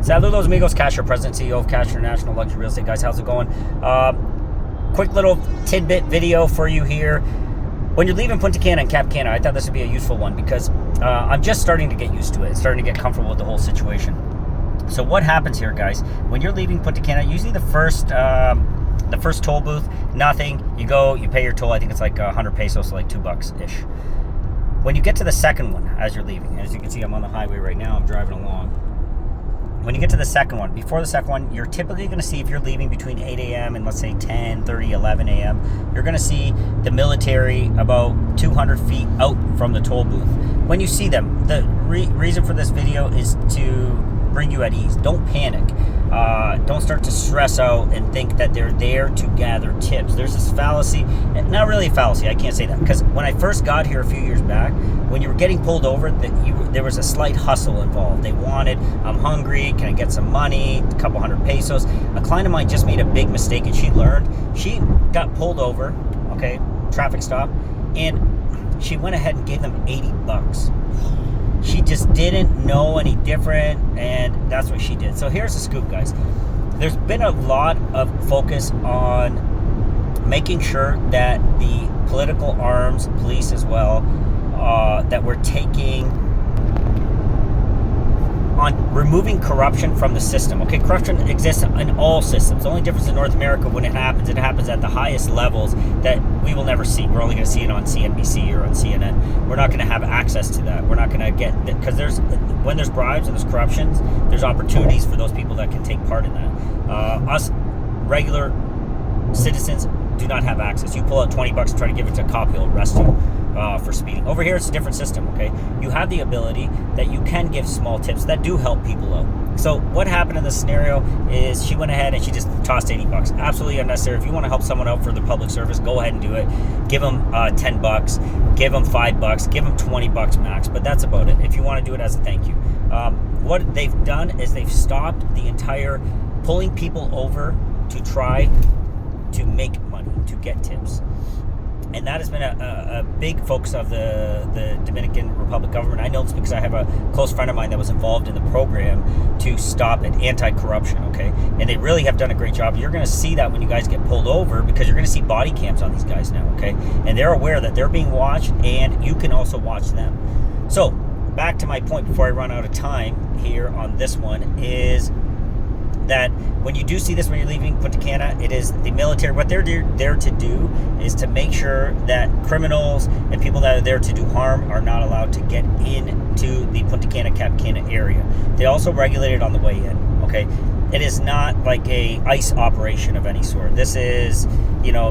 Saludos amigos, Cash, your president and CEO of Cash International Luxury Real Estate. Guys, how's it going? Quick little tidbit video for you here. When you're leaving Punta Cana and Cap Cana, I thought this would be a useful one because I'm just starting to get used to it, starting to get comfortable with the whole situation. So what happens here, guys, when you're leaving Punta Cana, usually the first toll booth, nothing. You go, you pay your toll. I think it's like 100 pesos, so like $2-ish. When you get to the second one, as you're leaving, as you can see, I'm on the highway right now. I'm driving along. When you get to the second one, before the second one, you're typically going to see, if you're leaving between 8 a.m. and let's say 10, 30, 11 a.m., you're going to see the military about 200 feet out from the toll booth. When you see them, the reason for this video is to bring you at ease. Don't panic. Don't start to stress out and think that they're there to gather tips. There's this fallacy, not really a fallacy, I can't say that, because when I first got here a few years back, when you were getting pulled over, there was a slight hustle involved. They wanted, I'm hungry, can I get some money, a couple 100 pesos. A client of mine just made a big mistake and she learned. She got pulled over, okay, traffic stop, and she went ahead and gave them $80. She just didn't know any different, and that's what she did. So here's the scoop, guys. There's been a lot of focus on making sure that the political arms, police as well, that we're taking on removing corruption from the system. Okay, corruption exists in all systems. The only difference in North America, when it happens at the highest levels that we will never see. We're only going to see it on CNBC or on CNN. We're not going to have access to that. We're not going to get, because when there's bribes and there's corruptions, there's opportunities for those people that can take part in that. Us regular citizens do not have access. You pull out $20 and try to give it to a cop, he'll arrest you for speeding. Over here, it's a different system, okay? You have the ability that you can give small tips that do help people out. So what happened in this scenario is she went ahead and she just tossed $80. Absolutely unnecessary. If you want to help someone out for the public service, go ahead and do it. Give them $10, give them $5, give them $20 max, but that's about it if you want to do it as a thank you. What they've done is they've stopped the entire pulling people over to try to make money, to get tips. And that has been a big focus of the Dominican Republic government. I know this because I have a close friend of mine that was involved in the program to stop it, anti-corruption, okay? And they really have done a great job. You're going to see that when you guys get pulled over, because you're going to see body cams on these guys now, okay? And they're aware that they're being watched, and you can also watch them. So back to my point before I run out of time here on this one is that when you do see this when you're leaving Punta Cana, it is the military. What they're there to do is to make sure that criminals and people that are there to do harm are not allowed to get into the Punta Cana, Cap Cana area. They also regulate it on the way in, okay? It is not like a ICE operation of any sort. This is,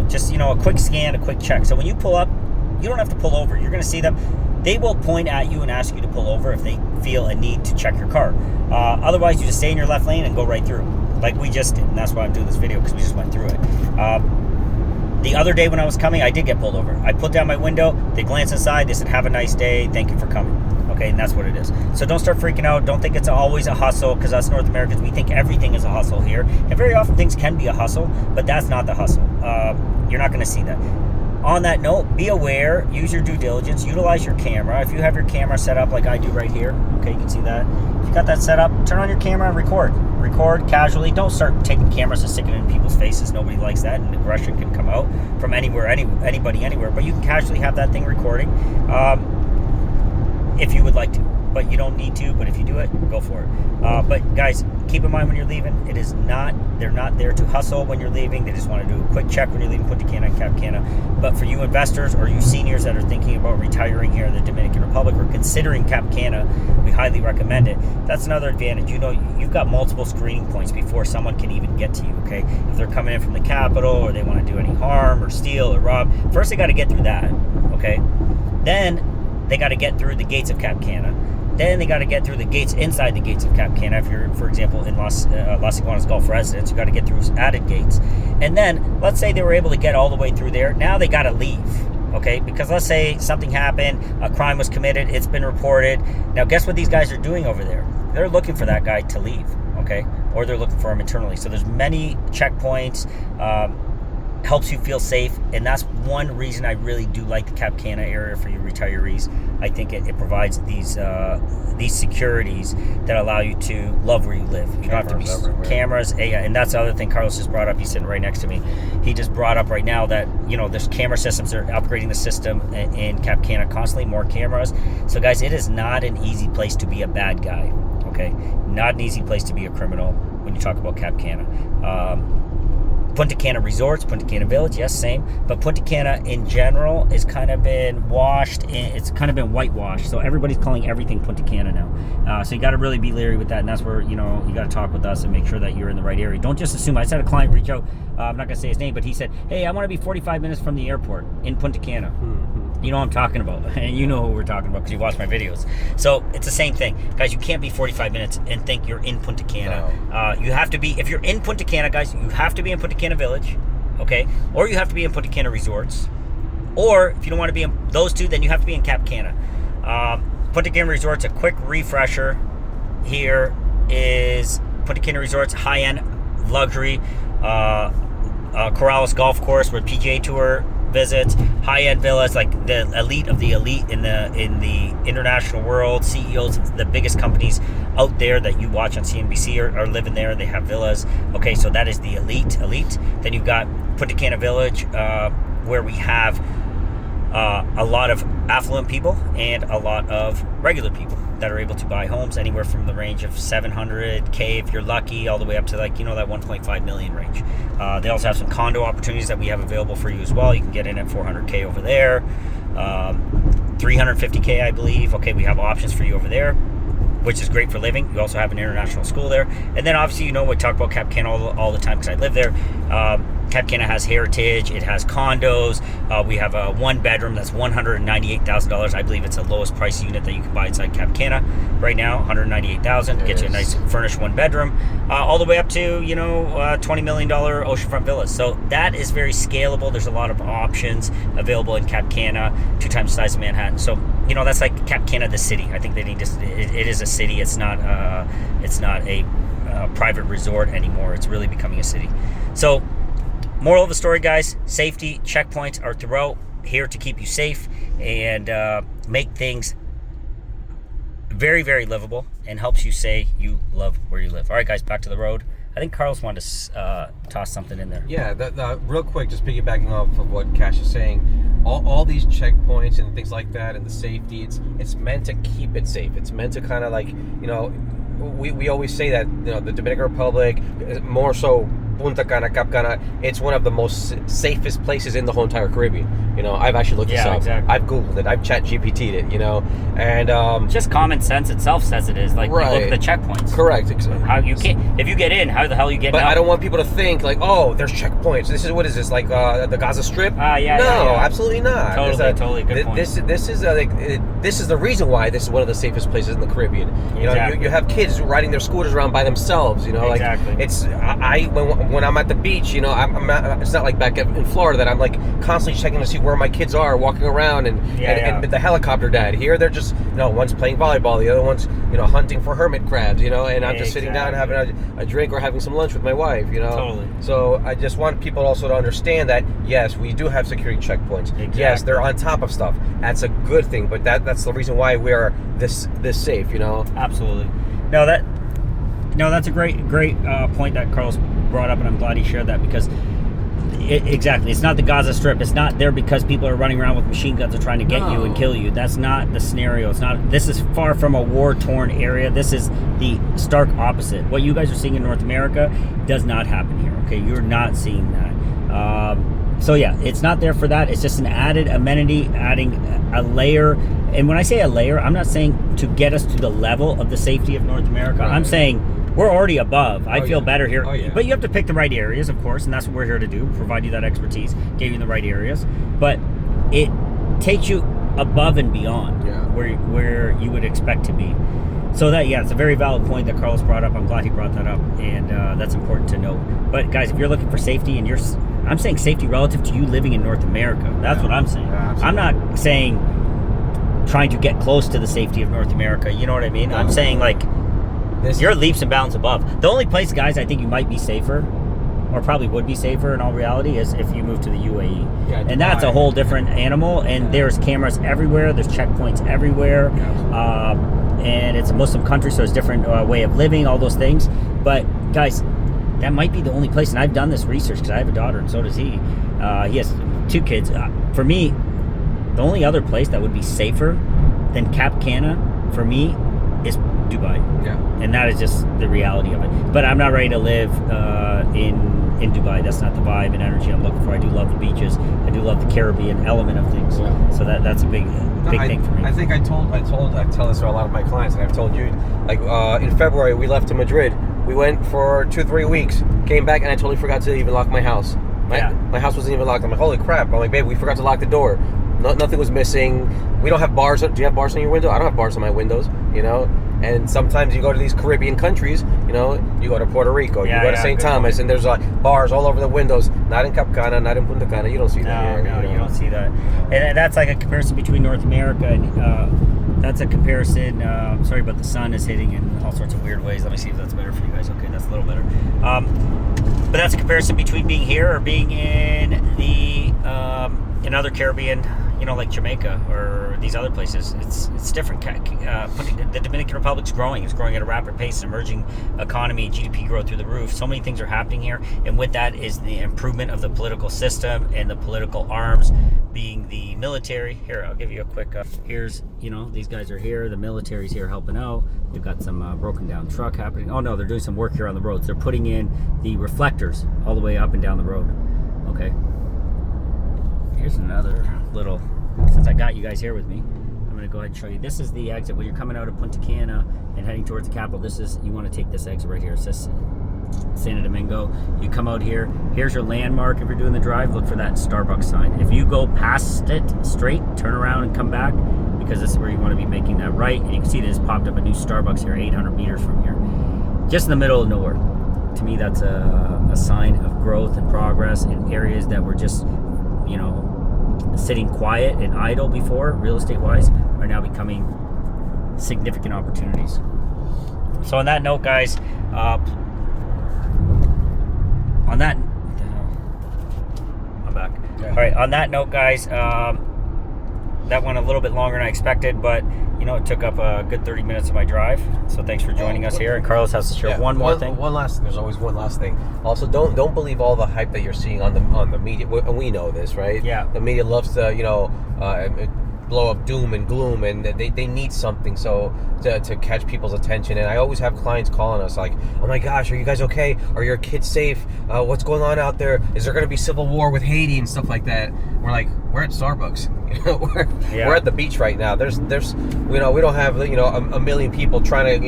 just a quick scan, a quick check. So when you pull up, you don't have to pull over. You're going to see them. They will point at you and ask you to pull over if they feel a need to check your car. Otherwise, you just stay in your left lane and go right through, like we just did. And that's why I'm doing this video, because we just went through it. The other day when I was coming, I did get pulled over. I put down my window. They glanced inside. They said, "Have a nice day. Thank you for coming." Okay, and that's what it is. So don't start freaking out. Don't think it's always a hustle, because us North Americans, we think everything is a hustle here. And very often things can be a hustle, but that's not the hustle. You're not going to see that. On that note, be aware, use your due diligence, utilize your camera. If you have your camera set up like I do right here, okay, you can see that. If you got that set up, turn on your camera and record. Record casually. Don't start taking cameras and sticking it in people's faces. Nobody likes that, and aggression can come out from anywhere, anybody, anywhere. But you can casually have that thing recording if you would like to. But you don't need to, but if you do it, go for it. But guys, keep in mind when you're leaving, they're not there to hustle when you're leaving. They just want to do a quick check when you're leaving Punta Cana and Cap Cana. But for you investors or you seniors that are thinking about retiring here in the Dominican Republic or considering Cap Cana, we highly recommend it. That's another advantage. You've got multiple screening points before someone can even get to you, okay? If they're coming in from the capital or they want to do any harm or steal or rob, first they got to get through that, okay? Then they got to get through the gates of Cap Cana. Then they got to get through the gates inside the gates of Cap Cana. If you're, for example, in Las Iguanas Golf Residence, you got to get through added gates. And then, let's say they were able to get all the way through there. Now they got to leave, okay? Because let's say something happened, a crime was committed, it's been reported. Now, guess what these guys are doing over there? They're looking for that guy to leave, okay? Or they're looking for him internally. So there's many checkpoints. Helps you feel safe, and that's one reason I really do like the Cap Cana area for you retirees. I think it provides these securities that allow you to love where you live. You don't have to be cameras. And that's the other thing Carlos just brought up. He's sitting right next to me. He just brought up right now that, there's camera systems. They're upgrading the system in Cap Cana constantly, more cameras. So guys, it is not an easy place to be a bad guy. Okay, not an easy place to be a criminal when you talk about Cap Cana. Punta Cana Resorts, Punta Cana Village, yes, same. But Punta Cana in general has kind of been it's kind of been whitewashed. So everybody's calling everything Punta Cana now. So you got to really be leery with that. And that's where, you got to talk with us and make sure that you're in the right area. Don't just assume. I just had a client reach out. I'm not going to say his name, but he said, hey, I want to be 45 minutes from the airport in Punta Cana. You know what I'm talking about. And you know who we're talking about because you watch my videos. So it's the same thing. Guys, you can't be 45 minutes and think you're in Punta Cana. No. You have to be, if you're in Punta Cana, guys, you have to be in Punta Cana Village, okay? Or you have to be in Punta Cana Resorts. Or if you don't want to be in those two, then you have to be in Cap Cana. Punta Cana Resorts, a quick refresher here is Punta Cana Resorts, high-end luxury, Corrales Golf Course where PGA Tour visits, high-end villas, like the elite of the elite in the international world. CEOs of the biggest companies out there that you watch on CNBC are living there. They have villas. Okay, so that is the elite. Then you've got Punta Cana Village, where we have a lot of affluent people and a lot of regular people that are able to buy homes anywhere from the range of $700K if you're lucky, all the way up to that 1.5 million range. They also have some condo opportunities that we have available for you as well. You can get in at $400K over there, $350K, I believe. Okay, we have options for you over there, which is great for living. You also have an international school there. And then obviously, we talk about Cap Cana all the time because I live there. Cap Cana has heritage. It has condos. We have a one bedroom that's $198,000. I believe it's the lowest price unit that you can buy inside Cap Cana right now. $198,000 gets you a nice furnished one bedroom, all the way up to $20 million oceanfront villas. So that is very scalable. There's a lot of options available in Cap Cana, 2 times the size of Manhattan. So that's like Cap Cana, the city. I think they need to. It is a city. It's not a private resort anymore. It's really becoming a city. So, moral of the story, guys, safety checkpoints are throughout, here to keep you safe and make things very, very livable, and helps you say you love where you live. All right, guys, back to the road. I think Carlos wanted to toss something in there. Yeah, real quick, just piggybacking off of what Cash is saying, all these checkpoints and things like that, and the safety, it's meant to keep it safe. It's meant to kind of like, we always say that, the Dominican Republic, more so Punta Cana, Cap Cana, it's one of the most safest places in the whole entire Caribbean. I've actually looked this up. Exactly. I've Googled it. I've chat GPT'd it, and just common sense itself says it is. Like, right. Look at the checkpoints. Correct. How you can't, if you get in, how the hell you get out? But I don't want people to think like, oh, there's checkpoints. What is this, like the Gaza Strip? No, absolutely not. Totally good point. This is the reason why this is one of the safest places in the Caribbean. You have kids riding their scooters around by themselves. Exactly. Like it's when I'm at the beach, I'm not, it's not like back in Florida that I'm like constantly checking to see where my kids are walking around and the helicopter dad. Here they're just one's playing volleyball, the other one's hunting for hermit crabs, and I'm just sitting down and having a drink or having some lunch with my wife, Totally. So I just want people also to understand that yes, we do have security checkpoints. Exactly. Yes, they're on top of stuff. That's a good thing, but that's the reason why we are this safe, Absolutely. That's a great point that Carlos brought up, and I'm glad he shared that because exactly, it's not the Gaza Strip. It's not there because people are running around with machine guns and trying to get you and kill you. That's not the scenario. This is far from a war-torn area. This is the stark opposite. What you guys are seeing in North America does not happen here. Okay, you're not seeing that. So yeah, it's not there for that. It's just an added amenity, adding a layer. And when I say a layer, I'm not saying to get us to the level of the safety of North America. Right. I'm saying we're already above. I feel better here. But you have to pick the right areas, of course, and that's what we're here to do, provide you that expertise, give you the right areas. But it takes you above and beyond where you would expect to be. So it's a very valid point that Carlos brought up. I'm glad he brought that up, and that's important to note. But guys, if you're looking for safety, and I'm saying safety relative to you living in North America. That's what I'm saying. I'm not saying trying to get close to the safety of North America. You know what I mean? No. I'm saying like you're leaps and bounds above. The only place, guys, I think you might be safer, or probably would be safer in all reality, is if you move to the UAE. Yeah, and that's a Dubai. whole different animal, and there's cameras everywhere, there's checkpoints everywhere, and it's a Muslim country, so it's a different way of living, all those things. But guys, that might be the only place, and I've done this research because I have a daughter and so does he. He has 2 kids. For me, the only other place that would be safer than Cap Cana for me is Dubai. Yeah. And that is just the reality of it. But I'm not ready to live in Dubai. That's not the vibe and energy I'm looking for. I do love the beaches. I do love the Caribbean element of things. Yeah. So that's a big thing for me. I think I tell this to a lot of my clients, and I've told you, like in February we left to Madrid. We went for 2-3 weeks, came back, and I totally forgot to even lock my house. My house wasn't even locked. I'm like, holy crap! I'm like, babe, we forgot to lock the door. Nothing was missing. We don't have bars. Do you have bars on your window? I don't have bars on my windows. You know. And sometimes you go to these Caribbean countries. You know, you go to Puerto Rico, you go to St. Thomas, and there's like bars all over the windows. Not in Cap Cana, not in Punta Cana. You don't see that. No, you don't see that. And that's like a comparison between North America and that's a comparison. Sorry, but the sun is hitting in all sorts of weird ways. Let me see if that's better for you guys. Okay, that's a little better. But that's a comparison between being here or being in the in other Caribbean, like Jamaica or these other places. It's different. The Dominican Republic's growing. It's growing at a rapid pace. Emerging economy, GDP growth through the roof. So many things are happening here, and with that is the improvement of the political system and the political arms, being the military. Here, I'll give you a quick. Here's, these guys are here. The military's here helping out. We've got some broken down truck happening. Oh no, they're doing some work here on the roads. They're putting in the reflectors all the way up and down the road. Okay. Here's another little. Since I got you guys here with me, I'm going to go ahead and show you. This is the exit when you're coming out of Punta Cana and heading towards the capital. You want to take this exit right here. It says Santo Domingo. You come out here. Here's your landmark. If you're doing the drive, look for that Starbucks sign. If you go past it straight, turn around and come back, because this is where you want to be making that right. And you can see there's popped up a new Starbucks here, 800 meters from here, just in the middle of nowhere. To me, that's a sign of growth and progress in areas that were just, sitting quiet and idle before, real estate wise, are now becoming significant opportunities. So on that note, guys, I'm back. Yeah. All right, on that note, guys, that went a little bit longer than I expected, but it took up a good 30 minutes of my drive. So thanks for joining us here. And Carlos has to share one more thing. One last thing. There's always one last thing. Also, don't believe all the hype that you're seeing on the media. And we know this, right? Yeah. The media loves to blow up doom and gloom, and they need something to catch people's attention. And I always have clients calling us like, oh my gosh, are you guys okay? Are your kids safe? What's going on out there? Is there going to be civil war with Haiti and stuff like that? We're like, we're at Starbucks. We're at the beach right now. There's we don't have a million people trying to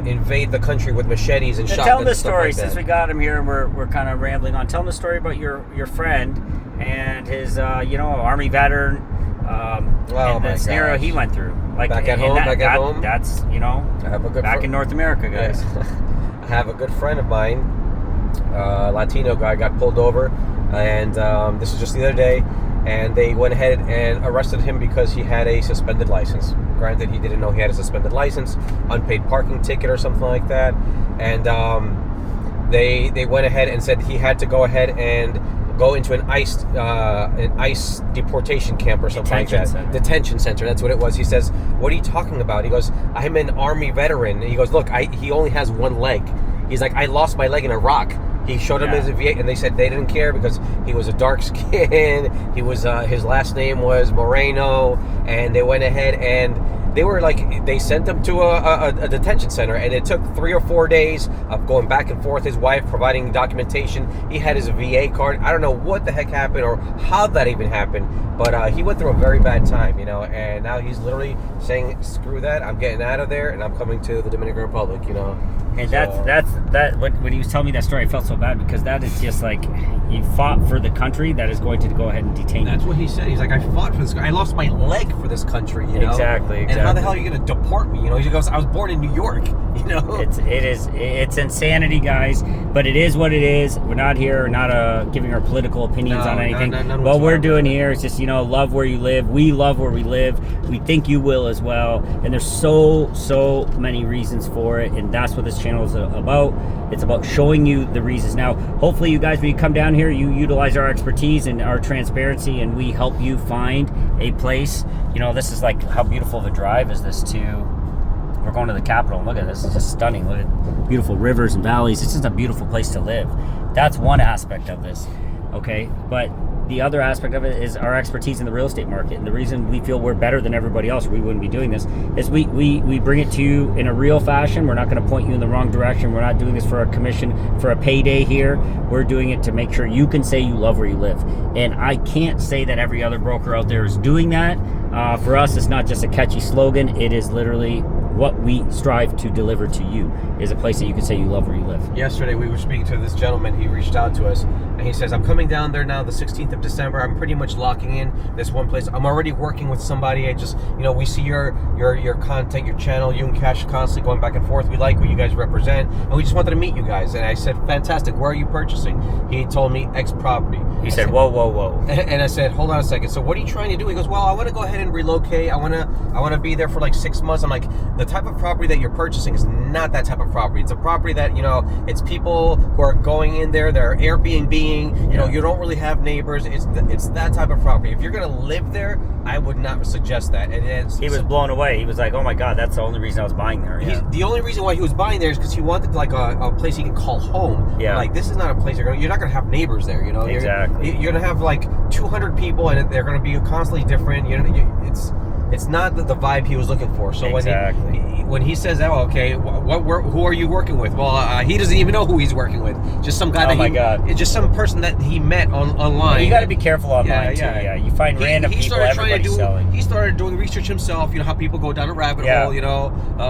invade the country with machetes and shotguns. Tell them the and stuff story, like that. Since we got him here, we're kind of rambling on. Tell them the story about your friend and his Army veteran. And the scenario he went through, like back at home. That's I have a good in North America, guys. I have a good friend of mine, Latino guy, got pulled over, and this was just the other day, and they went ahead and arrested him because he had a suspended license. Granted, he didn't know he had a suspended license, unpaid parking ticket or something like that, and they went ahead and said he had to go ahead and go into an ICE deportation camp or something like that. Detention center, that's what it was. He says, what are you talking about? He goes, I'm an Army veteran. And he goes, look, he only has one leg. He's like, I lost my leg in Iraq. He showed him his VA, and they said they didn't care because he was a dark skin. He was his last name was Moreno, and they went ahead and they sent him to a detention center, and it took 3 or 4 days of going back and forth. His wife providing documentation. He had his VA card. I don't know what the heck happened or how that even happened, but he went through a very bad time, and now he's literally saying, screw that, I'm getting out of there and I'm coming to the Dominican Republic, And that's when he was telling me that story, I felt so bad, because that is just like, you fought for the country that is going to go ahead and detain you. That's what he said. He's like, I fought for this. I lost my leg for this country. Exactly. And how the hell are you going to deport me? He goes, I was born in New York. You know, it's insanity, guys. But it is what it is. We're not here, not giving our political opinions on anything. None What we're whatsoever. doing here is just, love where you live. We love where we live. We think you will as well. And there's so many reasons for it. And that's what this channel is about. It's about showing you the reasons. Now, hopefully you guys, when you come down here, you utilize our expertise and our transparency, and we help you find a place. This is like, how beautiful of a drive is this to... We're going to the Capitol. Look at this. It's just stunning. Look at beautiful rivers and valleys. It's just a beautiful place to live. That's one aspect of this, okay? But the other aspect of it is our expertise in the real estate market. And the reason we feel we're better than everybody else, or we wouldn't be doing this, is we bring it to you in a real fashion. We're not going to point you in the wrong direction. We're not doing this for a commission, for a payday here. We're doing it to make sure you can say you love where you live. And I can't say that every other broker out there is doing that. For us, it's not just a catchy slogan. It is literally what we strive to deliver to you, is a place that you can say you love where you live. Yesterday we were speaking to this gentleman. He reached out to us and he says, I'm coming down there now the 16th of December. I'm pretty much locking in this one place. I'm already working with somebody. I just, we see your content, your channel, you and Cash constantly going back and forth. We like what you guys represent, and we just wanted to meet you guys. And I said, fantastic. Where are you purchasing? He told me X property. He said, whoa. And I said, hold on a second. So what are you trying to do? He goes, well, I want to go ahead and relocate. I want to be there for like 6 months. I'm like, the type of property that you're purchasing is not that type of property. It's a property that, it's people who are going in there, they're Airbnb-ing, you don't really have neighbors. It's that type of property. If you're going to live there, I would not suggest that. And he was blown away. He was like, oh my God, that's the only reason I was buying there. Yeah. The only reason why he was buying there is because he wanted like a place he can call home. Yeah. Like, this is not a place you're not going to have neighbors there, Exactly. You're going to have like 200 people, and they're going to be constantly different. It's not the vibe he was looking for. So exactly. when he says, oh, okay, who are you working with? Well, he doesn't even know who he's working with. Just some guy just some person that he met online. You got to be careful online too. Yeah, you find random people. Everybody's selling. He started doing research himself. How people go down a rabbit hole.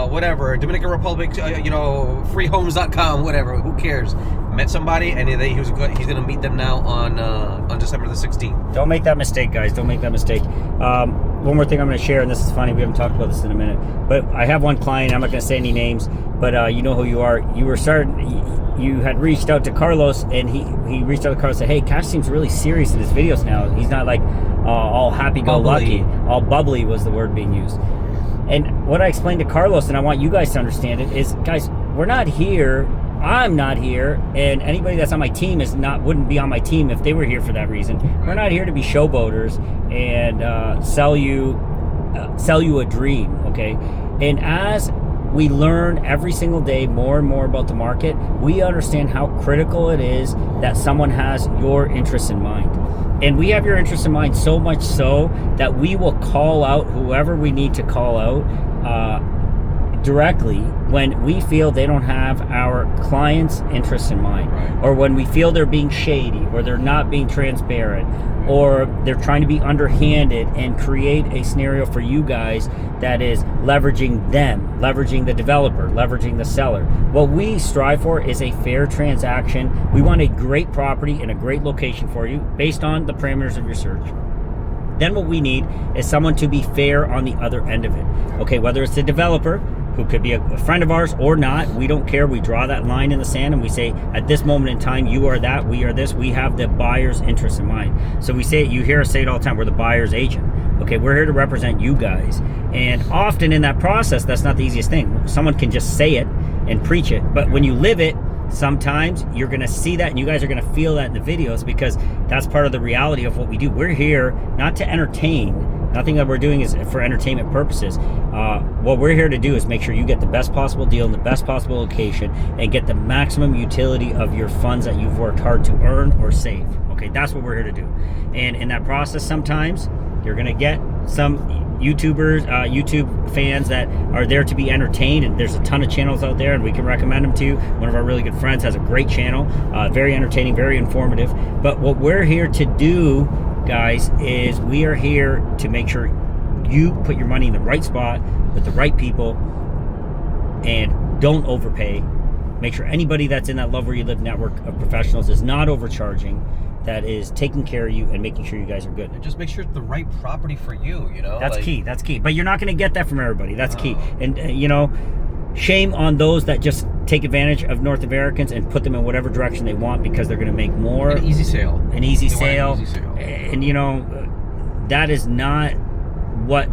Whatever. Dominican Republic. Freehomes.com. Whatever. Who cares? Met somebody, and he was good. He's going to meet them now on December the 16th. Don't make that mistake, guys. Don't make that mistake. One more thing I'm going to share, and this is funny. We haven't talked about this in a minute, but I have one client. I'm not going to say any names, but you know who you are. You had reached out to Carlos, and he reached out to Carlos and said, hey, Cash seems really serious in his videos now. He's not like all happy-go-lucky. All bubbly was the word being used. And what I explained to Carlos, and I want you guys to understand it, is, guys, we're not here. I'm not here, and anybody that's on my team wouldn't be on my team if they were here for that reason. We're not here to be showboaters and sell you a dream, okay? And as we learn every single day more and more about the market, we understand how critical it is that someone has your interests in mind. And we have your interests in mind so much so that we will call out whoever we need to call out directly when we feel they don't have our clients' interests in mind, or when we feel they're being shady, or they're not being transparent, or they're trying to be underhanded and create a scenario for you guys that is leveraging them, leveraging the developer, leveraging the seller. What we strive for is a fair transaction. We want a great property in a great location for you based on the parameters of your search. Then what we need is someone to be fair on the other end of it. Okay, whether it's the developer, who could be a friend of ours or not, we don't care. We draw that line in the sand and we say, at this moment in time, you are that, we are this. We have the buyer's interest in mind. So we say it, you hear us say it all the time, we're the buyer's agent. Okay, we're here to represent you guys. And often in that process, that's not the easiest thing. Someone can just say it and preach it, but when you live it, sometimes you're going to see that, and you guys are going to feel that in the videos, because that's part of the reality of what we do. We're here not to entertain. Nothing that we're doing is for entertainment purposes. What we're here to do is make sure you get the best possible deal in the best possible location and get the maximum utility of your funds that you've worked hard to earn or save. Okay, that's what we're here to do. And in that process, sometimes you're going to get some YouTubers, YouTube fans that are there to be entertained, and there's a ton of channels out there, and we can recommend them to you. One of our really good friends has a great channel, very entertaining, very informative. But what we're here to do, guys, is we are here to make sure you put your money in the right spot with the right people and don't overpay. Make sure anybody that's in that Love Where You Live network of professionals is not overcharging, that is taking care of you and making sure you guys are good. And just make sure it's the right property for you, That's key. That's key. But you're not going to get that from everybody. That's key. And, shame on those that just take advantage of North Americans and put them in whatever direction they want because they're going to make more. An easy sale. An easy They want sale. an easy sale. And you know, that is not what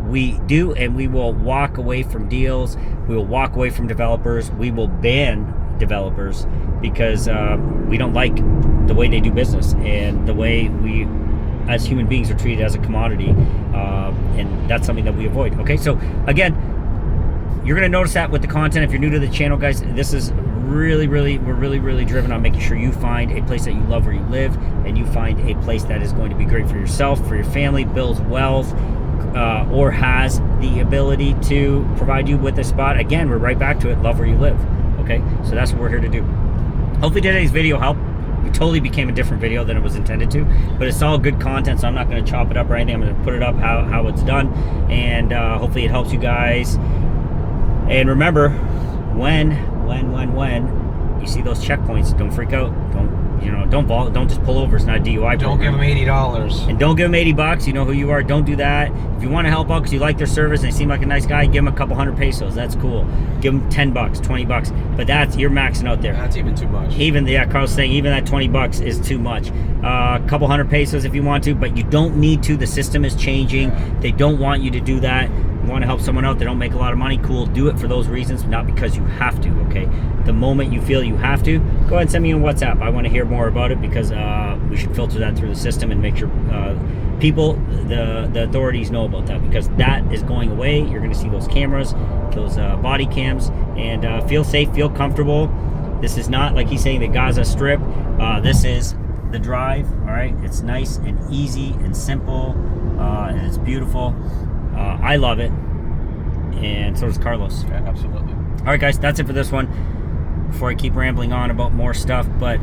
we do, and we will walk away from deals. We will walk away from developers. We will ban developers because we don't like the way they do business and the way we as human beings are treated as a commodity, and that's something that we avoid. Okay, so again, you're going to notice that with the content. If you're new to the channel, guys, this is we're really driven on making sure you find a place that you love where you live, and you find a place that is going to be great for yourself, for your family, builds wealth, or has the ability to provide you with a spot. Again, we're right back to it, love where you live. Okay, so that's what we're here to do. Hopefully today's video helped. It totally became a different video than it was intended to, but it's all good content, so I'm not going to chop it up or anything. I'm going to put it up how it's done, and hopefully it helps you guys. And remember, when you see those checkpoints, don't freak out. Don't just pull over. It's not a DUI. Don't give them $80. And don't give them $80. You know who you are. Don't do that. If you want to help out because you like their service and they seem like a nice guy, give them a couple $100 pesos. That's cool. Give them $10, $20. But you're maxing out there. That's even too much. Carl's saying even that $20 is too much. A couple $100 pesos if you want to, but you don't need to. The system is changing. Yeah. They don't want you to do that. You want to help someone out, they don't make a lot of money, cool, do it for those reasons, not because you have to. Okay, the moment you feel you have to, go ahead and send me a WhatsApp. I want to hear more about it, because we should filter that through the system and make sure people, the authorities, know about that, because that is going away. You're going to see those cameras, those body cams, and feel safe, feel comfortable. This is not, like he's saying, the Gaza Strip. This is the drive. All right, it's nice and easy and simple, and it's beautiful. I love it, and so does Carlos. Yeah, absolutely. All right, guys, that's it for this one. Before I keep rambling on about more stuff, but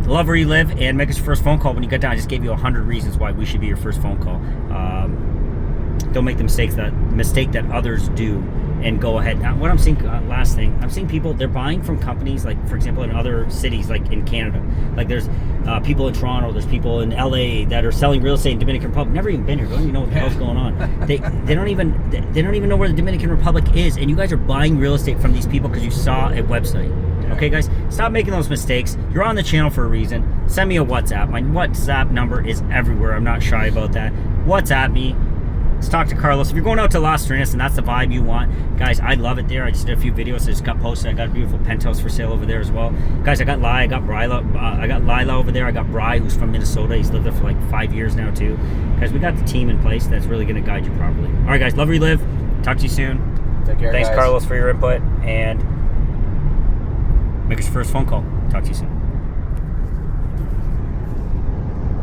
love where you live and make us your first phone call. When you get down, I just gave you 100 reasons why we should be your first phone call. Don't make the mistake that others do, and go ahead. Now, what I'm seeing, last thing, I'm seeing people, they're buying from companies, like, for example, in other cities, like in Canada. Like, there's people in Toronto, there's people in LA that are selling real estate in Dominican Republic. Never even been here, don't even know what the hell's going on. They don't even know where the Dominican Republic is, and you guys are buying real estate from these people because you saw a website. Okay, guys, stop making those mistakes. You're on the channel for a reason. Send me a WhatsApp. My WhatsApp number is everywhere. I'm not shy about that. WhatsApp me. Let's talk to Carlos. If you're going out to Las Trinas and that's the vibe you want, guys, I love it there. I just did a few videos that just got posted. I got a beautiful penthouse for sale over there as well. Guys, I got Lila over there. I got Bry, who's from Minnesota. He's lived there for like 5 years now too. Guys, we got the team in place that's really going to guide you properly. All right, guys, love where you live. Talk to you soon. Take care, Thanks, guys. Carlos, for your input, and make us your first phone call. Talk to you soon.